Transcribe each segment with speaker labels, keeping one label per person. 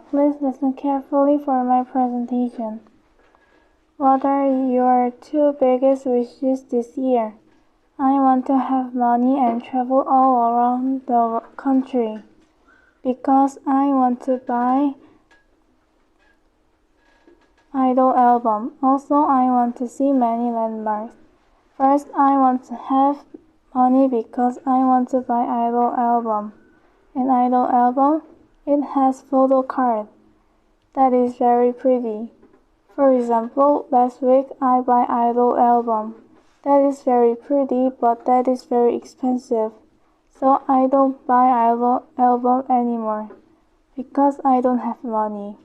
Speaker 1: please listen carefully for my presentation. What are your two biggest wishes this year? I want to have money and travel all around the country because I want to buy idol album. Also, I want to see many landmarks. First, I want to have money because I want to buy idol album. An idol album, it has photo card. That is very pretty. For example, last week I buy idol album. That is very pretty, but that is very expensive. So I don't buy idol album anymore because I don't have money.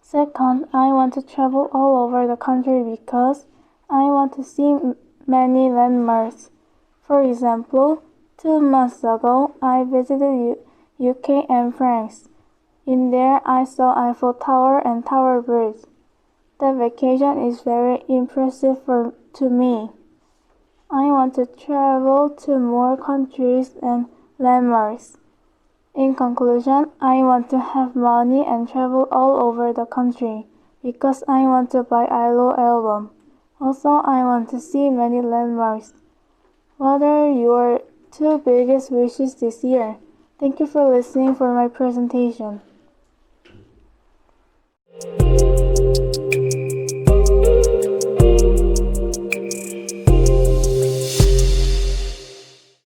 Speaker 1: Second, I want to travel all over the country because I want to see many landmarks. For example, 2 months ago, I visited UK and France. In there, I saw Eiffel Tower and Tower Bridge. The vacation is very impressive to me. I want to travel to more countries and landmarks. In conclusion, I want to have money and travel all over the country because I want to buy idol album. Also, I want to see many landmarks. What are your two biggest wishes this year? Thank you for listening for my presentation.